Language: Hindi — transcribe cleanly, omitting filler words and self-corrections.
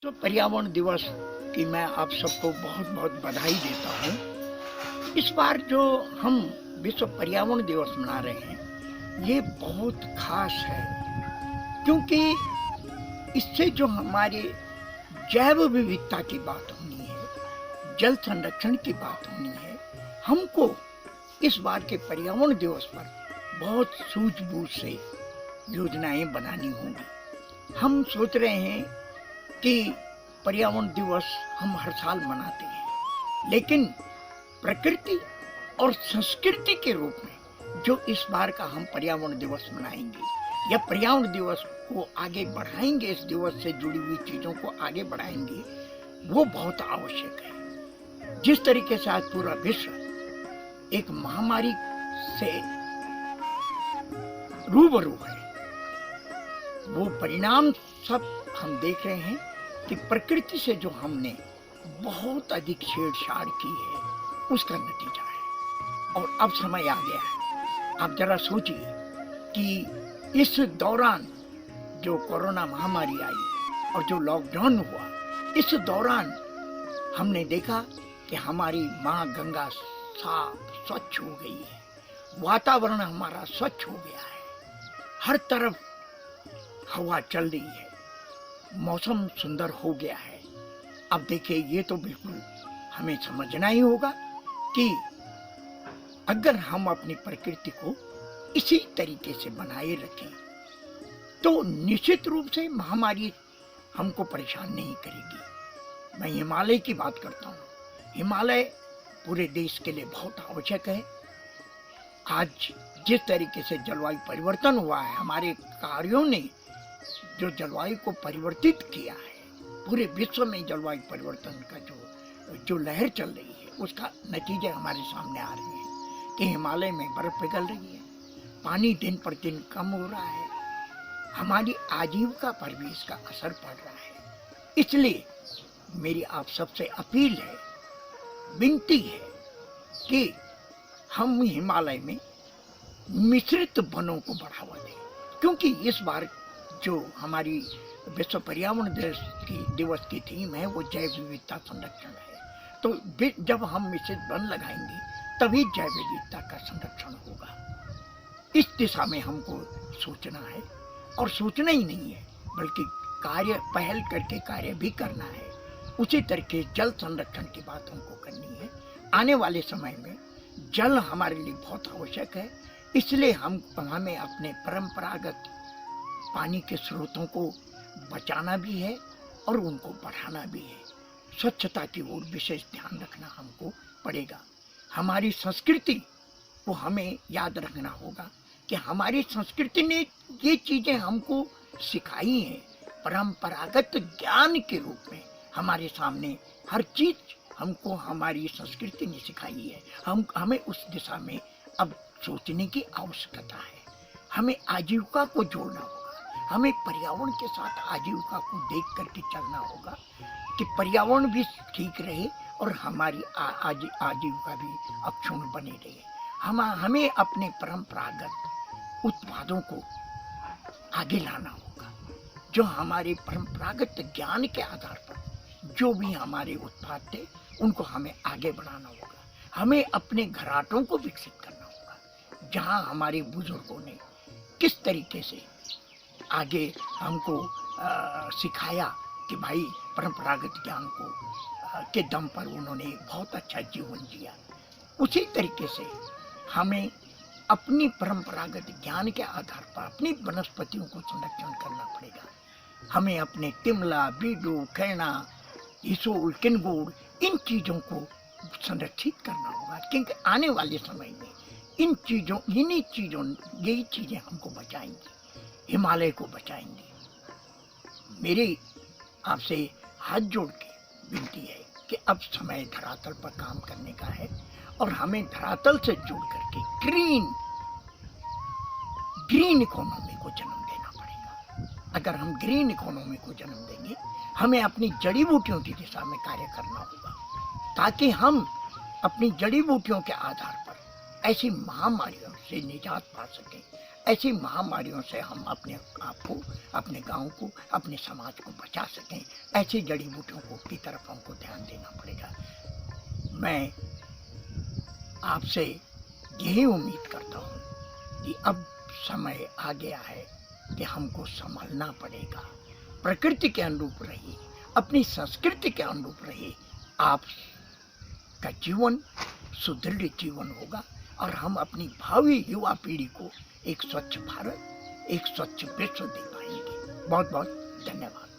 तो पर्यावरण दिवस की मैं आप सबको बहुत बहुत बधाई देता हूँ। इस बार जो हम विश्व पर्यावरण दिवस मना रहे हैं, ये बहुत खास है क्योंकि इससे जो हमारे जैव विविधता की बात होनी है, जल संरक्षण की बात होनी है, हमको इस बार के पर्यावरण दिवस पर बहुत सूझबूझ से योजनाएं बनानी होंगी। हम सोच रहे हैं कि पर्यावरण दिवस हम हर साल मनाते हैं, लेकिन प्रकृति और संस्कृति के रूप में जो इस बार का हम पर्यावरण दिवस मनाएंगे या पर्यावरण दिवस को आगे बढ़ाएंगे, इस दिवस से जुड़ी हुई चीजों को आगे बढ़ाएंगे, वो बहुत आवश्यक है। जिस तरीके से आज पूरा विश्व एक महामारी से रूबरू है, वो परिणाम सब हम देख रहे हैं कि प्रकृति से जो हमने बहुत अधिक छेड़छाड़ की है, उसका नतीजा है। और अब समय आ गया है। आप जरा सोचिए कि इस दौरान जो कोरोना महामारी आई और जो लॉकडाउन हुआ, इस दौरान हमने देखा कि हमारी माँ गंगा साफ स्वच्छ हो गई है, वातावरण हमारा स्वच्छ हो गया है, हर तरफ हवा चल रही है, मौसम सुंदर हो गया है। अब देखिए, ये तो बिल्कुल हमें समझना ही होगा कि अगर हम अपनी प्रकृति को इसी तरीके से बनाए रखें तो निश्चित रूप से महामारी हमको परेशान नहीं करेगी। मैं हिमालय की बात करता हूँ। हिमालय पूरे देश के लिए बहुत आवश्यक है। आज जिस तरीके से जलवायु परिवर्तन हुआ है, हमारे कार्यों ने जो जलवायु को परिवर्तित किया है, पूरे विश्व में जलवायु परिवर्तन का जो लहर चल रही है, उसका नतीजे हमारे सामने आ रहे हैं कि हिमालय में बर्फ पिघल रही है, पानी दिन पर दिन कम हो रहा है, हमारी आजीविका पर भी इसका असर पड़ रहा है। इसलिए मेरी आप सबसे अपील है, विनती है कि हम हिमालय में मिश्रित वनों को बढ़ावा दें, क्योंकि इस बार जो हमारी विश्व पर्यावरण दिवस की थीम है वो जैव विविधता संरक्षण है। तो जब हम मिश्रित वन लगाएंगे तभी जैव विविधता का संरक्षण होगा। इस दिशा में हमको सोचना है, और सोचना ही नहीं है बल्कि पहल करके कार्य भी करना है। उसी तरीके जल संरक्षण की बात हमको करनी है। आने वाले समय में जल हमारे लिए बहुत आवश्यक है, इसलिए हमें अपने परंपरागत पानी के स्रोतों को बचाना भी है और उनको बढ़ाना भी है। स्वच्छता की ओर विशेष ध्यान रखना हमको पड़ेगा। हमारी संस्कृति को हमें याद रखना होगा कि हमारी संस्कृति ने ये चीजें हमको सिखाई हैं। परंपरागत ज्ञान के रूप में हमारे सामने हर चीज हमको हमारी संस्कृति ने सिखाई है। हमें उस दिशा में अब सोचने की आवश्यकता है। हमें आजीविका को जोड़ना होगा, हमें पर्यावरण के साथ आजीविका को देख करके चलना होगा कि पर्यावरण भी ठीक रहे और हमारी आजीविका भी अक्षुण्ण बनी रहे। हमें अपने परंपरागत उत्पादों को आगे लाना होगा। जो हमारे परंपरागत ज्ञान के आधार पर जो भी हमारे उत्पाद थे, उनको हमें आगे बढ़ाना होगा। हमें अपने घराटों को विकसित करना होगा, जहाँ हमारे बुजुर्गों ने किस तरीके से आगे हमको सिखाया कि भाई परंपरागत ज्ञान के दम पर उन्होंने बहुत अच्छा जीवन जिया। उसी तरीके से हमें अपनी परंपरागत ज्ञान के आधार पर अपनी वनस्पतियों को संरक्षण करना पड़ेगा। हमें अपने तिमला, बीडू, खैना, इसोल, किनगोड़, इन चीज़ों को संरक्षित करना होगा, क्योंकि आने वाले समय में यही चीज़ें हमको बचाएंगी, हिमालय को बचाएंगे। मेरी आपसे हाथ जोड़ के विनती है कि अब समय धरातल पर काम करने का है और हमें धरातल से जुड़ करके ग्रीन इकोनॉमी को जन्म देना पड़ेगा। अगर हम ग्रीन इकोनॉमी को जन्म देंगे, हमें अपनी जड़ी बूटियों की दिशा में कार्य करना होगा, ताकि हम अपनी जड़ी बूटियों के आधार पर ऐसी महामारियों से निजात पा सकें, ऐसी महामारियों से हम अपने आप को, अपने गांव को, अपने समाज को बचा सकें, ऐसी जड़ी बूटियों को की तरफ हमको ध्यान देना पड़ेगा। मैं आपसे यही उम्मीद करता हूँ कि अब समय आ गया है कि हमको संभलना पड़ेगा। प्रकृति के अनुरूप रहिए, अपनी संस्कृति के अनुरूप रहिए, आपका जीवन सुदृढ़ जीवन होगा और हम अपनी भावी युवा पीढ़ी को एक स्वच्छ भारत, एक स्वच्छ विश्व दे पाएंगे। बहुत बहुत धन्यवाद।